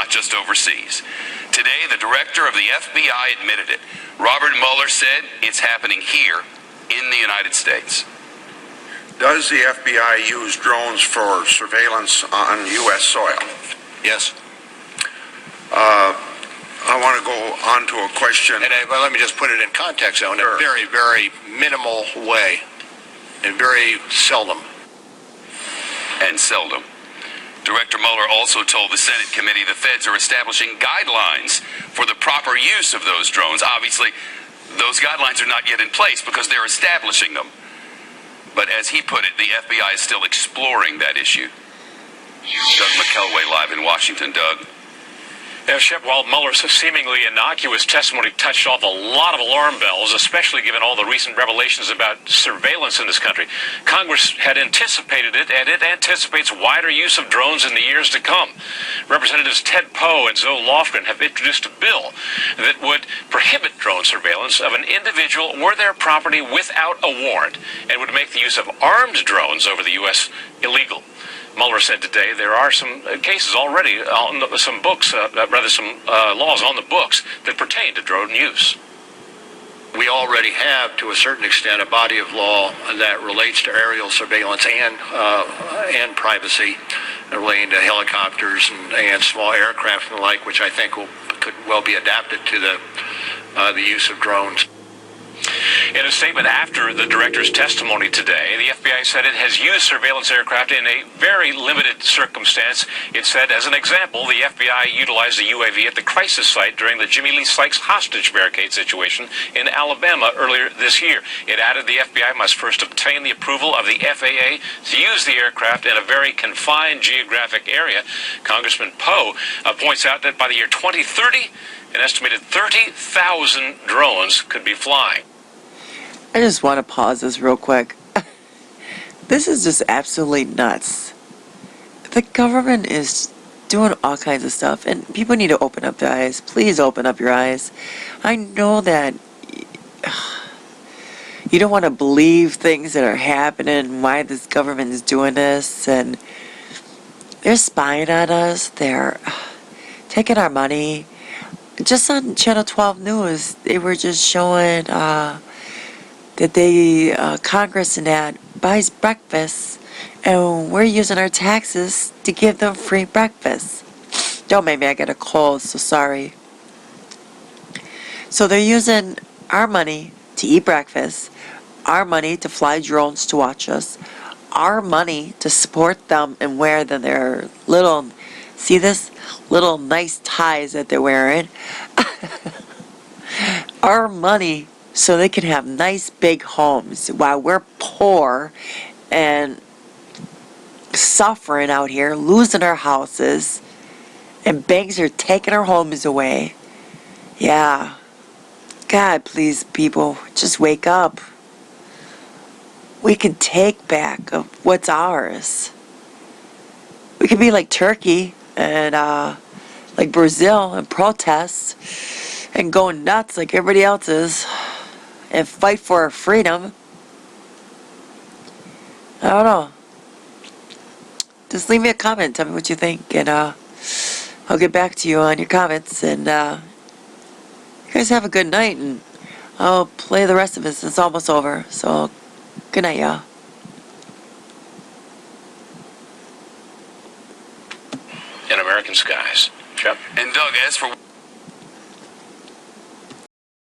not just overseas. Today, the director of the FBI admitted it. Robert Mueller said it's happening here in the United States. Does the FBI use drones for surveillance on U.S. soil? Yes. I want to go on to a question. And well, let me just put it in context, though, in a very, very minimal way, and very seldom. And seldom. Director Mueller also told the Senate committee the feds are establishing guidelines for the proper use of those drones. Obviously, those guidelines are not yet in place because they're establishing them. But as he put it, the FBI is still exploring that issue. Doug McKelway live in Washington. Doug. Yeah, Shep, while Mueller's seemingly innocuous testimony touched off a lot of alarm bells, especially given all the recent revelations about surveillance in this country, Congress had anticipated it, and it anticipates wider use of drones in the years to come. Representatives Ted Poe and Zoe Lofgren have introduced a bill that would prohibit drone surveillance of an individual or their property without a warrant, and would make the use of armed drones over the U.S. illegal. Mueller said today there are some cases already, some laws on the books that pertain to drone use. We already have, to a certain extent, a body of law that relates to aerial surveillance and privacy, relating to helicopters and small aircraft and the like, which I think could well be adapted to the use of drones. In a statement after the director's testimony today, the FBI said it has used surveillance aircraft in a very limited circumstance. It said, as an example, the FBI utilized a UAV at the crisis site during the Jimmy Lee Sykes hostage barricade situation in Alabama earlier this year. It added the FBI must first obtain the approval of the FAA to use the aircraft in a very confined geographic area. Congressman Poe points out that by the year 2030, an estimated 30,000 drones could be flying. I just want to pause this real quick. This is just absolutely nuts. The government is doing all kinds of stuff, and people need to open up their eyes. Please open up your eyes. I know that you don't want to believe things that are happening, why this government is doing this, and they're spying on us. They're taking our money. Just on Channel 12 News, they were just showing that Congress and that buys breakfast, and we're using our taxes to give them free breakfast. Don't make me, I got a cold, so sorry. So they're using our money to eat breakfast, our money to fly drones to watch us, our money to support them and wear their little, see this? Little nice ties that they're wearing. Our money so they can have nice big homes while we're poor and suffering out here, losing our houses, and banks are taking our homes away. Yeah. God, please, people, just wake up. We can take back of what's ours. We can be like Turkey and like Brazil and protest and go nuts like everybody else is and fight for our freedom. I don't know. Just leave me a comment. Tell me what you think, and I'll get back to you on your comments. And you guys have a good night, and I'll play the rest of this. It's almost over. So good night, y'all. In American skies. Shep. And Doug, as for